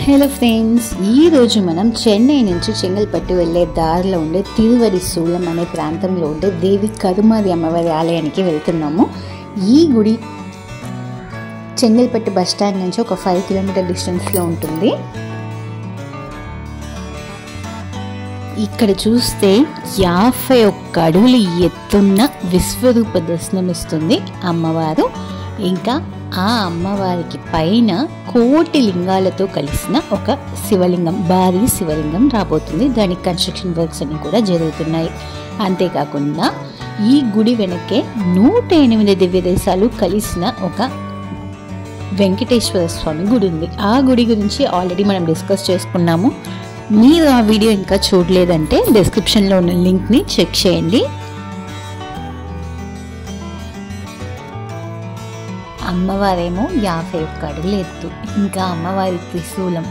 Hello friends, ఈరోజు మనం చెన్నై నుంచి చెంగల్పట్టు వెళ్ళే దారిలో ఉండే తిరువరిశూలం అనే ప్రాంతంలో ఉండే దేవి కరుమారి అమ్మవారి ఆలయానికి వెళ్తున్నాము. ఈ గుడి చెంగల్పట్టు బస్టాండ్ నుంచి ఒక 5 కిలోమీటర్ డిస్టెన్స్లో ఉంటుంది. ఇక్కడ చూస్తే 51 అడుగులు ఎత్తున్న విశ్వరూప దర్శనం ఇస్తుంది అమ్మవారు. ఇంకా ఆ అమ్మవారికి పైన కోటి లింగాలతో కలిసిన ఒక శివలింగం, భారీ శివలింగం రాబోతుంది. దానికి కన్స్ట్రక్షన్ వర్క్స్ అన్ని కూడా జరుగుతున్నాయి. అంతేకాకుండా ఈ గుడి వెనకే 108 దివ్య దేశాలు కలిసిన ఒక వెంకటేశ్వర స్వామి గుడి ఉంది. ఆ గుడి గురించి ఆల్రెడీ మనం డిస్కస్ చేసుకున్నాము. మీరు ఆ వీడియో ఇంకా చూడలేదంటే డిస్క్రిప్షన్లో ఉన్న లింక్ని చెక్ చేయండి. అమ్మవారేమో 51 అడుగులు ఎత్తు, ఇంకా అమ్మవారి త్రిశూలం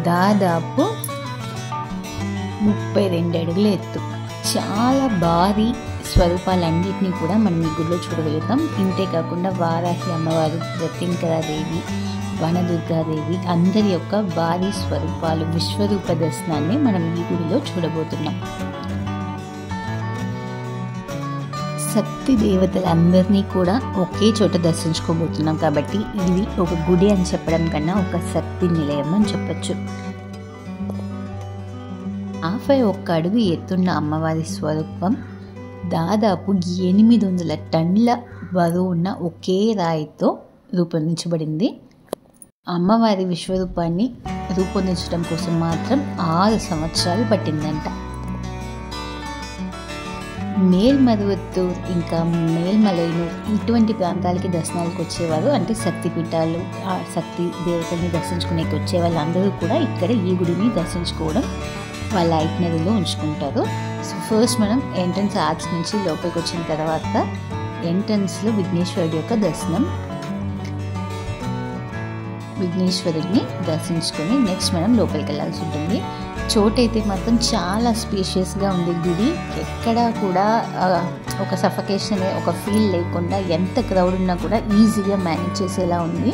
దాదాపు 32 అడుగులు ఎత్తు. చాలా భారీ స్వరూపాలన్నింటినీ కూడా మనం ఈ గుడిలో చూడగలుగుతాం. ఇంతేకాకుండా వారాహి అమ్మవారు, ప్రత్యంకరాదేవి, వనదుర్గాదేవి అందరి యొక్క భారీ స్వరూపాలు, విశ్వరూప దర్శనాన్ని మనం ఈ గుడిలో చూడబోతున్నాం. శక్తి దేవతలందరినీ కూడా ఒకే చోట దర్శించుకోబోతున్నాం కాబట్టి ఇది ఒక గుడి అని చెప్పడం కన్నా ఒక శక్తి నిలయం అని చెప్పచ్చు. 51 అడుగు ఎత్తున్న అమ్మవారి స్వరూపం దాదాపు 800 టన్నుల బరువు ఉన్న ఒకే రాయితో రూపొందించబడింది. అమ్మవారి విశ్వరూపాన్ని రూపొందించడం కోసం మాత్రం 6 సంవత్సరాలు పట్టిందంట. మేల్మరువత్తూర్ ఇంకా మేల్మలైనూర్ ఇటువంటి ప్రాంతాలకి దర్శనాలకు వచ్చేవారు, అంటే శక్తిపీఠాలు, శక్తి దేవతల్ని దర్శించుకునేకి వచ్చే వాళ్ళందరూ కూడా ఇక్కడ ఈ గుడిని దర్శించుకోవడం వాళ్ళ ఐటినరీలో ఉంచుకుంటారు. సో ఫస్ట్ మనం ఎంట్రన్స్ ఆర్చ్ నుంచి లోపలికి వచ్చిన తర్వాత ఎంట్రన్స్లో విఘ్నేశ్వరుడి యొక్క దర్శనం, విఘ్నేశ్వరుడిని దర్శించుకొని నెక్స్ట్ మనం లోపలికి వెళ్ళాల్సి ఉంటుంది. చోటైతే మాత్రం చాలా స్పేషియస్గా ఉంది గుడి. ఎక్కడా కూడా ఒక సఫకేషన్ ఒక ఫీల్ లేకుండా ఎంత క్రౌడ్ ఉన్నా కూడా ఈజీగా మేనేజ్ చేసేలా ఉంది.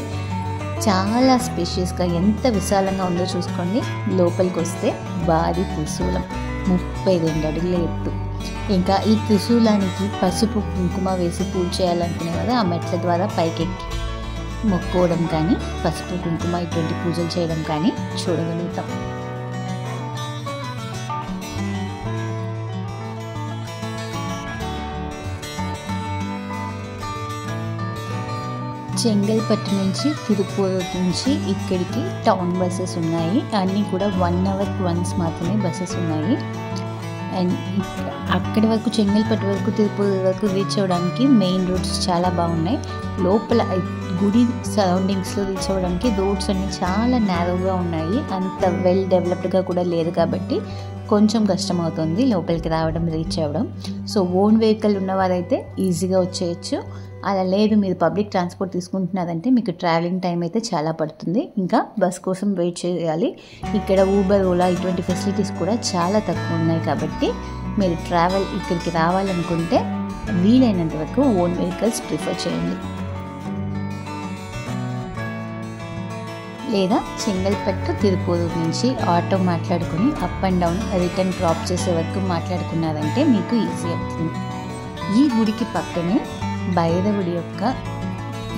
చాలా స్పేషియస్గా ఎంత విశాలంగా ఉందో చూసుకోండి. లోపలికి వస్తే భారీ త్రిశూలం 32 అడుగుల ఎత్తు. ఇంకా ఈ త్రిశూలానికి పసుపు కుంకుమ వేసి పూజ చేయాలనుకునే కదా ఆ మెట్ల ద్వారా పైకెక్కి మొక్కోవడం కానీ, పసుపు కుంకుమ ఇటువంటి పూజలు చేయడం కానీ చూడగలుగుతాం. చెంగల్పట్టు నుంచి, తిరుపూర్ నుంచి ఇక్కడికి టౌన్ బస్సెస్ ఉన్నాయి. అన్నీ కూడా 1 అవర్కి వన్స్ మాత్రమే బస్సెస్ ఉన్నాయి. అండ్ అక్కడి వరకు చెంగల్పట్టు వరకు, తిరుపూర్ వరకు రీచ్ అవ్వడానికి మెయిన్ రోడ్స్ చాలా బాగున్నాయి. లోపల గుడి సరౌండింగ్స్లో రీచ్ అవ్వడానికి రోడ్స్ అన్నీ చాలా నేరోగా ఉన్నాయి. అంత వెల్ డెవలప్డ్గా కూడా లేదు కాబట్టి కొంచెం కష్టం అవుతుంది లోపలికి రావడం, రీచ్ అవ్వడం. సో ఓన్ వెహికల్ ఉన్నవారైతే ఈజీగా వచ్చేయచ్చు. అలా లేదు, మీరు పబ్లిక్ ట్రాన్స్పోర్ట్ తీసుకుంటున్నారంటే మీకు ట్రావెలింగ్ టైం అయితే చాలా పడుతుంది. ఇంకా బస్ కోసం వెయిట్ చేయాలి. ఇక్కడ ఊబర్, ఓలా ఇటువంటి ఫెసిలిటీస్ కూడా చాలా తక్కువ ఉన్నాయి కాబట్టి మీరు ట్రావెల్ ఇక్కడికి రావాలనుకుంటే వీలైనంత వరకు ఓన్ వెహికల్స్ ప్రిఫర్ చేయండి. లేదా చెంగల్పట్టు, తిరుపూరు నుంచి ఆటో మాట్లాడుకుని up and down return drop చేసే వరకు మాట్లాడుకున్నారంటే మీకు ఈజీ అవుతుంది. ఈ గుడికి పక్కనే భైరవుడి యొక్క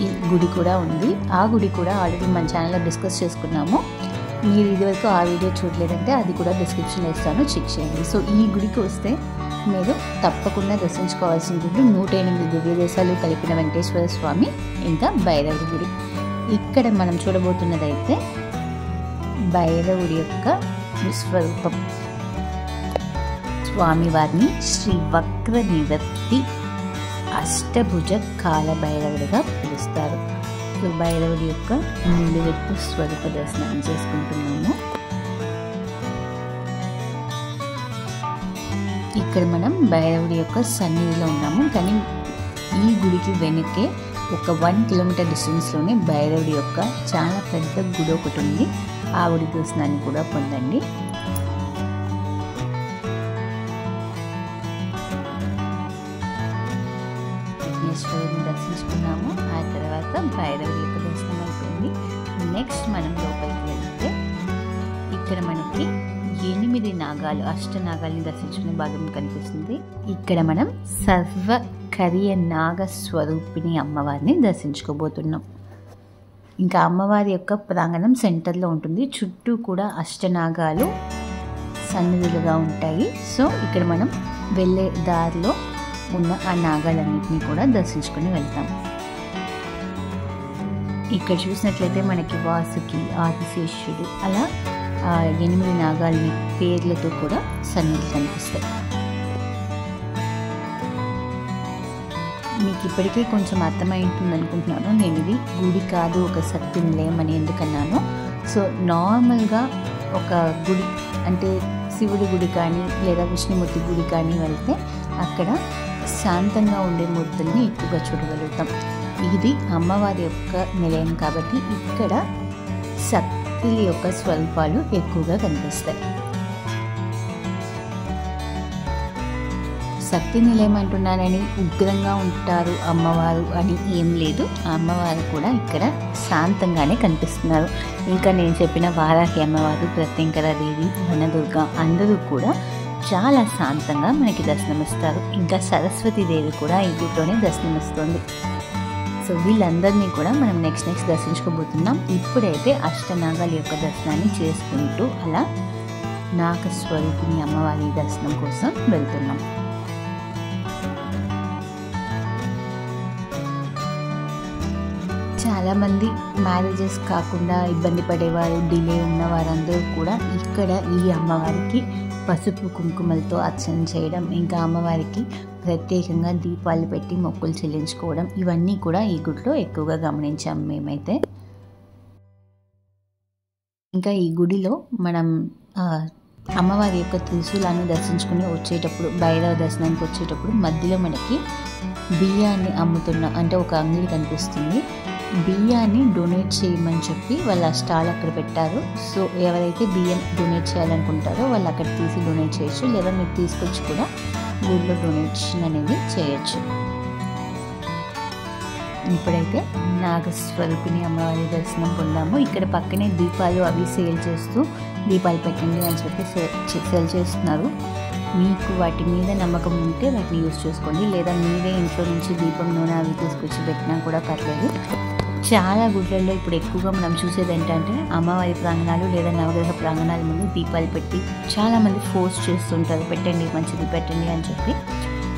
ఈ గుడి కూడా ఉంది. ఆ గుడి కూడా ఆల్రెడీ మన ఛానల్లో డిస్కస్ చేసుకున్నాము. మీరు ఇదివరకు ఆ వీడియో చూడలేదంటే అది కూడా డిస్క్రిప్షన్లో ఇస్తాను, చెక్ చేయండి. సో ఈ గుడికి వస్తే మీరు తప్పకుండా దర్శించుకోవాల్సిన గుడి 108 దివ్య దేశాలు కలిపిన వెంకటేశ్వర స్వామి, ఇంకా భైరవుడి గుడి. ఇక్కడ మనం చూడబోతున్నదైతే భైరవుడి యొక్క విశ్వరూపం. స్వామివారిని శ్రీ వక్ర నివర్తి అష్టభుజ కాల భైరవుడిగా పిలుస్తారు. సో భైరవుడి యొక్క నిలువెత్తు స్వరూప దర్శనం చేసుకుంటున్నాము. ఇక్కడ మనం భైరవుడి యొక్క సన్నిధిలో ఉన్నాము. కానీ ఈ గుడికి వెనకే ఒక 1 కిలోమీటర్ డిస్టెన్స్లోనే భైరవుడి యొక్క చాలా పెద్ద గుడి ఒకటి ఉంది. ఆ గుడి దర్శనాన్ని కూడా పొందండి. విఘ్నేశ్వరుని దర్శించుకున్నాము. ఆ తర్వాత భైరవుడి యొక్క దర్శనం అయిపోయింది. నెక్స్ట్ మనం లోపలికి వెళ్దాం. ఇక్కడ మనకి 8 నాగాలు, అష్టనాగాల్ని దర్శించుకునే భాగం కనిపిస్తుంది. ఇక్కడ మనం సర్వకర్య నాగ స్వరూపిణి అమ్మవారిని దర్శించుకోబోతున్నాం. ఇంకా అమ్మవారి యొక్క ప్రాంగణం సెంటర్లో ఉంటుంది. చుట్టూ కూడా అష్టనాగాలు సన్నిధులుగా ఉంటాయి. సో ఇక్కడ మనం వెళ్ళే దారిలో ఉన్న ఆ నాగాలన్నింటినీ కూడా దర్శించుకొని వెళ్తాం. ఇక్కడ చూసినట్లయితే మనకి వాసుకి, ఆదిశేషుడు అలా 8 నాగాలని పేర్లతో కూడా సన్నిధులు కనిపిస్తాయి. మీకు ఇప్పటికే కొంచెం అర్థమై ఉంటుంది అనుకుంటున్నాను. నేను ఇది గుడి కాదు, ఒక శక్తి నిలయం అని ఎందుకన్నాను. సో నార్మల్గా ఒక గుడి అంటే శివుడి గుడి కానీ లేదా విష్ణుమూర్తి గుడి కానీ వెళ్తే అక్కడ శాంతంగా ఉండే మూర్తుల్ని ఎక్కువగా చూడగలుగుతాం. ఇది అమ్మవారి యొక్క నిలయం కాబట్టి ఇక్కడ శక్తి యొక్క స్వరూపాలు ఎక్కువగా కనిపిస్తాయి. శక్తి నిలయం అంటున్నానని ఉగ్రంగా ఉంటారు అమ్మవారు అని ఏం లేదు. అమ్మవారు కూడా ఇక్కడ శాంతంగానే కనిపిస్తున్నారు. ఇంకా నేను చెప్పిన వారాహి అమ్మవారు, ప్రత్యంకరాదేవి, వనదుర్గ అందరూ కూడా చాలా శాంతంగా మనకి దర్శనమిస్తారు. ఇంకా సరస్వతీదేవి కూడా ఈ గుడిలోనే దర్శనమిస్తుంది. సో వీళ్ళందరినీ కూడా మనం నెక్స్ట్ దర్శించుకోబోతున్నాం. ఇప్పుడైతే అష్టనాగాల యొక్క దర్శనాన్ని చేసుకుంటూ అలా నాగస్వరూపిణి అమ్మవారి దర్శనం కోసం వెళ్తున్నాం. చాలామంది మ్యారేజెస్ కాకుండా ఇబ్బంది పడేవారు, డిలే ఉన్న వారందరూ కూడా ఇక్కడ ఈ అమ్మవారికి పసుపు కుంకుమలతో అర్చన చేయడం, ఇంకా అమ్మవారికి ప్రత్యేకంగా దీపాలు పెట్టి మొక్కులు చెల్లించుకోవడం, ఇవన్నీ కూడా ఈ గుడిలో ఎక్కువగా గమనించాము మేమైతే. ఇంకా ఈ గుడిలో మనం అమ్మవారి యొక్క త్రిశూలాన్ని దర్శించుకుని వచ్చేటప్పుడు, భైరవ దర్శనానికి వచ్చేటప్పుడు మధ్యలో మనకి బియ్యాన్ని అమ్ముతున్న అంటే ఒక అంగడి కనిపిస్తుంది. బియ్యాన్ని డొనేట్ చేయమని చెప్పి వాళ్ళ స్టాల్ అక్కడ పెట్టారు. సో ఎవరైతే బియ్యం డొనేట్ చేయాలనుకుంటారో వాళ్ళు అక్కడ తీసి డొనేట్ చేయొచ్చు, లేదా మీరు తీసుకొచ్చి కూడా గుడిలో డొనేషన్ అనేది చేయొచ్చు. ఇప్పుడైతే నాగస్వరూపిణి అమ్మవారి దర్శనం పొందాము. ఇక్కడ పక్కనే దీపాలు అవి సేల్ చేస్తూ దీపాలు పెట్టండి అని చెప్పి సేల్ చేస్తున్నారు. మీకు వాటి మీద నమ్మకం ఉంటే వాటిని యూజ్ చేసుకోండి, లేదా మీరే ఇంట్లో నుంచి దీపం నూనె అవి తీసుకొచ్చి పెట్టినా కూడా పర్లేదు. చాలా గుడ్లలో ఇప్పుడు ఎక్కువగా మనం చూసేది ఏంటంటే అమ్మవారి ప్రాంగణాలు లేదా నవగ్రహ ప్రాంగణాల ముందు దీపాలు పెట్టి చాలామంది ఫోర్స్ చేస్తుంటారు, పెట్టండి మంచిది పెట్టండి అని చెప్పి.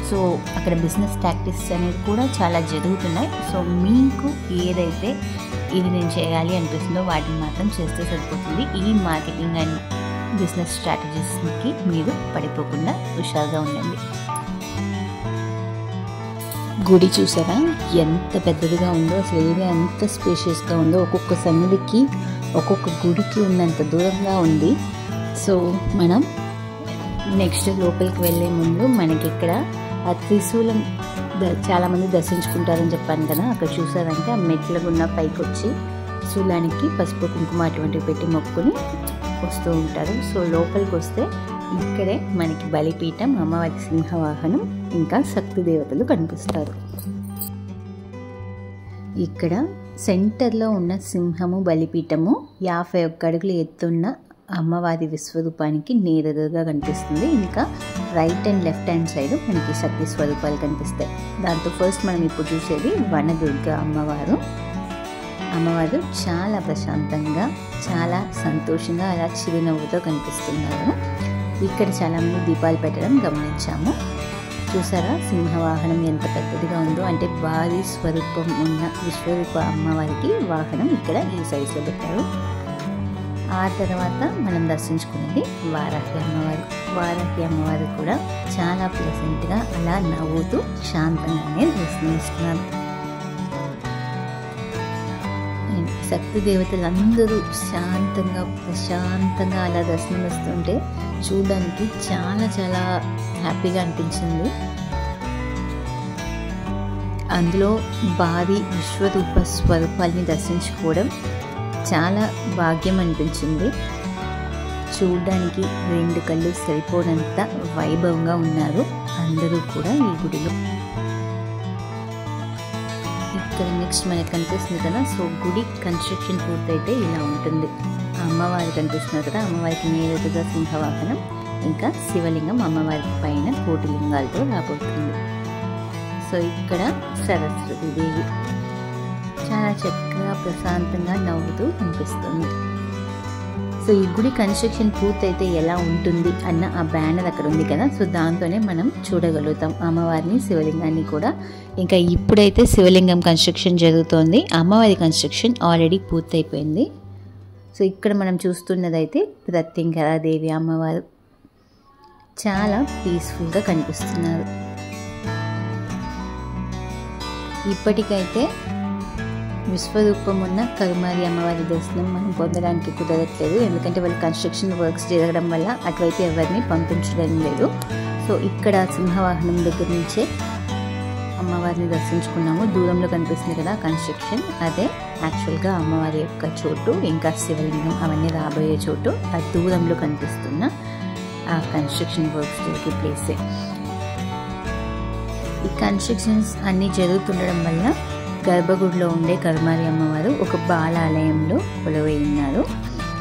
సో అక్కడ బిజినెస్ టాక్టిక్స్ అనేది కూడా చాలా జరుగుతున్నాయి. సో మీకు ఏదైతే ఇది నేను చేయాలి అనిపిస్తుందో వాటిని మాత్రం చేస్తే సరిపోతుంది. ఈ మార్కెటింగ్ అండ్ బిజినెస్ స్ట్రాటజీస్కి మీరు పడిపోకుండా హుషారుగా ఉండండి. గుడి చూసారా ఎంత పెద్దదిగా ఉందో, అసలు ఏరియా ఎంత స్పేషియస్గా ఉందో. ఒక్కొక్క సన్నిధికి ఒక్కొక్క గుడికి ఉన్నంత దూరంగా ఉంది. సో మనం నెక్స్ట్ లోపలికి వెళ్ళే ముందు మనకి ఇక్కడ ఆ త్రిశూలం చాలామంది దర్శించుకుంటారని చెప్పాను కదా, అక్కడ చూసారంటే ఆ మెట్ల గున్న పైకి వచ్చి శూలానికి పసుపు కుంకుమ అటువంటివి పెట్టి మొక్కుని వస్తూ ఉంటారు. సో లోపలికి వస్తే ఇక్కడే మనకి బలిపీఠం, అమ్మవారి సింహవాహనం, ఇంకా శక్తి దేవతలు కనిపిస్తారు. ఇక్కడ సెంటర్లో ఉన్న సింహము బలిపీఠము 51 అడుగులు ఎత్తున్న అమ్మవారి విశ్వరూపానికి నేరెదురుగా కనిపిస్తుంది. ఇంకా right and left hand side మనకి శక్తి స్వరూపాలు కనిపిస్తాయి. దాంతో ఫస్ట్ మనం ఇప్పుడు చూసేది వనదుర్గ అమ్మవారు. అమ్మవారు చాలా ప్రశాంతంగా, చాలా సంతోషంగా అలా చిరునవ్వుతో కనిపిస్తున్నారు. ఇక్కడ చాలామంది దీపాలు పెట్టడం గమనించాము. చూసారా సింహవాహనం ఎంత పెద్దదిగా ఉందో, అంటే భారీ స్వరూపం ఉన్న విశ్వరూప అమ్మవారికి వాహనం ఇక్కడ ఈ సైజులో పెట్టారు. ఆ తర్వాత మనం దర్శించుకునేది వారాహి అమ్మవారు. వారాహి అమ్మవారు కూడా చాలా ప్లెజెంట్గా అలా నవ్వుతూ శాంతంగానే దర్శనమిస్తున్నారు. శక్తి దేవతలందరూ శాంతంగా ప్రశాంతంగా అలా దర్శనమిస్తుంటే చూడడానికి చాలా చాలా హ్యాపీగా అనిపించింది. అందులో భారీ విశ్వరూప స్వరూపాల్ని దర్శించుకోవడం చాలా భాగ్యం అనిపించింది. చూడడానికి 2 కళ్ళు సరిపోనంత వైభవంగా ఉన్నారు అందరూ కూడా ఈ గుడిలో. ఇక్కడ నెక్స్ట్ మనకు కనిపిస్తుంది కదా, సో గుడి కన్స్ట్రక్షన్ పూర్తయితే ఇలా ఉంటుంది. అమ్మవారు కనిపిస్తున్నారు కదా, అమ్మవారికి నేరుగా సింహవాహనం, ఇంకా శివలింగం అమ్మవారి పైన కోటి లింగాలతో రాబోతుంది. సో ఇక్కడ సరస్వతి దేవి చాలా చక్కగా ప్రశాంతంగా నవ్వుతూ కనిపిస్తుంది. సో ఈ గుడి కన్స్ట్రక్షన్ పూర్తయితే ఎలా ఉంటుంది అన్న ఆ బ్యానర్ అక్కడ ఉంది కదా, సో దాంతోనే మనం చూడగలుగుతాం అమ్మవారిని, శివలింగాన్ని కూడా. ఇంకా ఇప్పుడైతే శివలింగం కన్స్ట్రక్షన్ జరుగుతోంది, అమ్మవారి కన్స్ట్రక్షన్ ఆల్రెడీ పూర్తయిపోయింది. సో ఇక్కడ మనం చూస్తున్నదైతే ప్రత్యంకరాదేవి అమ్మవారు చాలా పీస్ఫుల్గా కనిపిస్తున్నారు. ఇప్పటికైతే విశ్వరూపం ఉన్న కరుమారి అమ్మవారి దర్శనం మనం పొందడానికి కుదరట్లేదు, ఎందుకంటే వాళ్ళు కన్స్ట్రక్షన్ వర్క్స్ జరగడం వల్ల అటువైపు ఎవరిని పంపించడం లేదు. సో ఇక్కడ సింహవాహనం దగ్గర నుంచే అమ్మవారిని దర్శించుకున్నాము. దూరంలో కనిపిస్తుంది కదా కన్స్ట్రక్షన్, అదే యాక్చువల్గా అమ్మవారి యొక్క చోటు, ఇంకా శివలింగం అవన్నీ రాబోయే చోటు ఆ దూరంలో కనిపిస్తున్న ఆ కన్స్ట్రక్షన్ వర్క్స్ జరిగే ప్లేసే. ఈ కన్స్ట్రక్షన్స్ అన్నీ జరుగుతుండడం వల్ల గర్భగుడిలో ఉండే కరుమారి అమ్మవారు ఒక బాలాలయంలో కొలువై ఉన్నారు.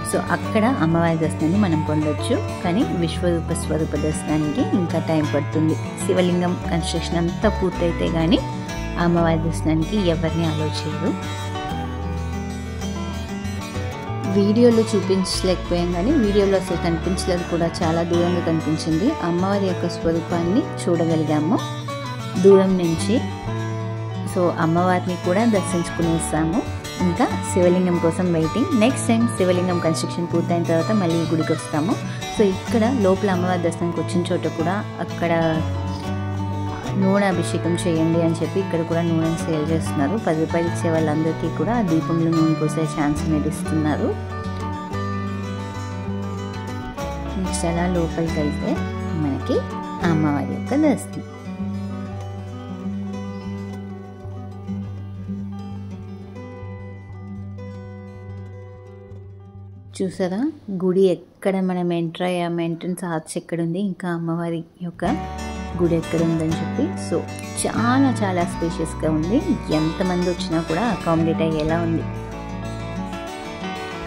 సో అక్కడ అమ్మవారి దర్శనాన్ని మనం పొందొచ్చు, కానీ విశ్వరూప స్వరూప దర్శనానికి ఇంకా టైం పడుతుంది. శివలింగం కన్స్ట్రక్షన్ అంతా పూర్తయితే కానీ అమ్మవారి దర్శనానికి ఎవరిని అలో చేయరు. వీడియోలో చూపించలేకపోయాం, కానీ వీడియోలో అసలు కనిపించలేదు కూడా, చాలా దూరంగా కనిపించింది. అమ్మవారి యొక్క స్వరూపాన్ని చూడగలిగాము దూరం నుంచి. సో అమ్మవారిని కూడా దర్శించుకునేసాము, ఇంకా శివలింగం కోసం వెయిటింగ్. నెక్స్ట్ టైం శివలింగం కన్స్ట్రక్షన్ పూర్తయిన తర్వాత మళ్ళీ ఈ గుడికి వస్తాము. సో ఇక్కడ లోపల అమ్మవారి దర్శనానికి వచ్చిన చోట కూడా అక్కడ నూనె అభిషేకం చేయండి అని చెప్పి ఇక్కడ కూడా నూనెని సేల్ చేస్తున్నారు. 10 రూపాయలు ఇచ్చే వాళ్ళందరికీ కూడా ఆ దీపంలో నూనె పోసే ఛాన్స్ అనేది ఇస్తున్నారు. నెక్స్ట్ అలా లోపలికి వెళ్తే మనకి అమ్మవారి యొక్క దర్శనం. చూసారా గుడి ఎక్కడ మనం ఎంటర్ అయ్యాము, ఎంట్రన్స్ ఆర్చ్ ఎక్కడుంది, ఇంకా అమ్మవారి యొక్క గుడి ఎక్కడ ఉందని చెప్పి. సో చాలా చాలా స్పేషియస్గా ఉంది, ఎంతమంది వచ్చినా కూడా అకామిడేట్ అయ్యేలా ఉంది.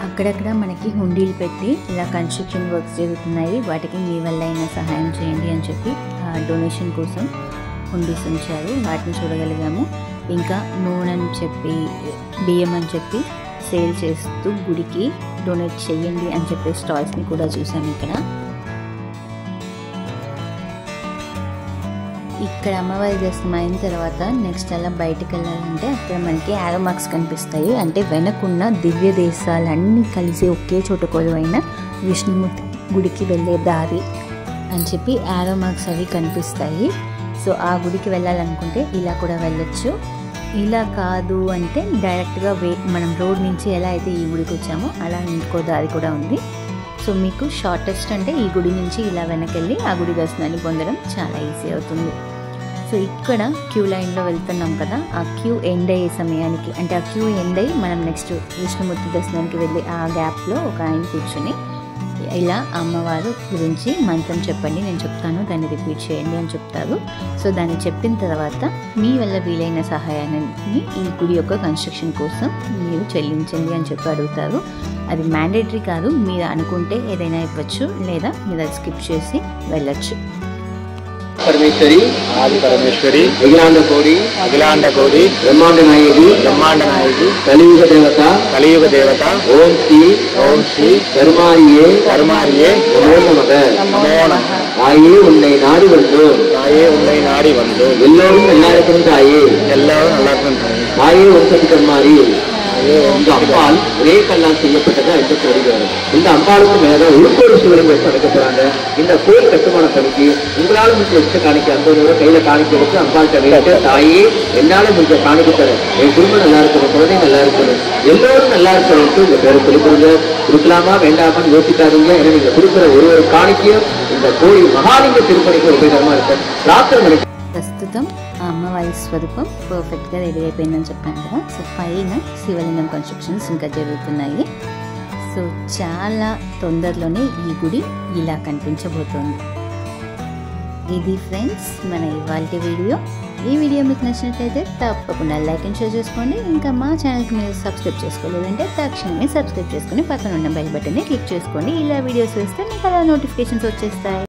అక్కడక్కడ మనకి హుండీలు పెట్టి ఇలా కన్స్ట్రక్షన్ వర్క్స్ జరుగుతున్నాయి, వాటికి మీ వల్ల అయినా సహాయం చేయండి అని చెప్పి డొనేషన్ కోసం హుండీస్ ఉంచారు, వాటిని చూడగలిగాము. ఇంకా నూనె అని చెప్పి, బియ్యం అని చెప్పి సేల్ చేస్తూ గుడికి డొనేట్ చేయండి అని చెప్పే స్టాల్స్ని కూడా చూసాము. ఇక్కడ అమ్మవారి దర్శనం అయిన తర్వాత నెక్స్ట్ అలా బయటకు వెళ్ళాలంటే అక్కడ మనకి యారో మార్క్స్ కనిపిస్తాయి, అంటే వెనకున్న దివ్య దేశాలన్నీ కలిసి ఒకే చోట కొలువైన విష్ణుమూర్తి గుడికి వెళ్ళే దారి అని చెప్పి యారో మార్క్స్ అవి కనిపిస్తాయి. సో ఆ గుడికి వెళ్ళాలనుకుంటే ఇలా కూడా వెళ్ళొచ్చు, ఇలా కాదు అంటే డైరెక్ట్గా మనం రోడ్ నుంచి ఎలా అయితే ఈ గుడికి వచ్చామో అలా ఇంకో దారి కూడా ఉంది. సో మీకు షార్టెస్ట్ అంటే ఈ గుడి నుంచి ఇలా వెనకెళ్ళి ఆ గుడి దర్శనాన్ని పొందడం చాలా ఈజీ అవుతుంది. సో ఇక్కడ క్యూ లైన్లో వెళ్తున్నాం కదా, ఆ క్యూ ఎండ్ అయ్యే సమయానికి, అంటే ఆ క్యూ ఎండ్ అయ్యి మనం నెక్స్ట్ విష్ణుమూర్తి దర్శనానికి వెళ్ళి ఆ గ్యాప్లో ఒక ఆయన కూర్చొని ఇలా అమ్మవారు గురించి మంత్రం చెప్పండి, నేను చెప్తాను, దాన్ని రిపీట్ చేయండి అని చెప్తారు. సో దాన్ని చెప్పిన తర్వాత మీ వల్ల వీలైన సహాయాన్ని ఈ గుడి యొక్క కన్స్ట్రక్షన్ కోసం మీరు చెల్లించండి అని చెప్పి అడుగుతారు. అది మ్యాండేటరీ కాదు, మీరు అనుకుంటే ఏదైనా ఇవ్వచ్చు, లేదా మీరు అది స్కిప్ చేసి వెళ్ళచ్చు. परमेश्वरी आदि परमेश्वरी अखिलांड कोड़ी ब्रह्मांड नायकी कलियुग देवता ओम श्री करुमारिये नमो नमः आये उन्नै नाड़ी वंदो एल्लोरुम नल्लारुक्कुम ताये आये ओम सति करुमारी இந்த அம்பாள் ஒரே கல்லால் செய்யப்பட்டதா என்று கூறுகிறார். இந்த அம்பாளுக்கு மேல உள்கோடு சிவலிங்கம் வச்சு அடைக்கப்படுறாங்க. இந்த கோயில் கட்டுமான பணிக்கு உங்களால முடிஞ்ச வச்ச காணிக்க 50 ரூபாய் கையில காணிக்க வச்சு அம்பாள்கிட்ட வைத்து, தாயே என்னால முடிஞ்ச காணிக்க தரேன், என் குடும்பம் நல்லா இருக்கணும், குழந்தை நல்லா இருக்கணும், எல்லோரும் நல்லா இருக்கணும், உங்க பேரை கொடுக்குறீங்க, கொடுக்கலாமா வேண்டாமான்னு யோசிக்காதீங்க. ஏன்னா நீங்க கொடுக்குற ஒரு காணிக்கையும் இந்த கோயில் மகாலிங்க திருப்பணிக்கு உபயோகமா இருக்கும். பிரார்த்தனை ప్రస్తుతం అమ్మవారి స్వరూపం పర్ఫెక్ట్గా రెడీ అయిపోయిందని చెప్పాను కదా. సో పైన శివలింగం కన్స్ట్రక్షన్స్ ఇంకా జరుగుతున్నాయి. సో చాలా తొందరలోనే ఈ గుడి ఇలా కనిపించబోతోంది. ఇది ఫ్రెండ్స్ మన ఇవాల్టి వీడియో. ఈ వీడియో మీకు నచ్చినట్లయితే తప్పకుండా లైక్ అండ్ షేర్ చేసుకోండి. ఇంకా మా ఛానల్కి మీరు సబ్స్క్రైబ్ చేసుకోలేదంటే తక్షణమే సబ్స్క్రైబ్ చేసుకొని పక్కన ఉన్న బెల్ బటన్ని క్లిక్ చేసుకోండి. ఇలా వీడియోస్ వేస్తే మీకు అలా నోటిఫికేషన్స్ వచ్చేస్తాయి.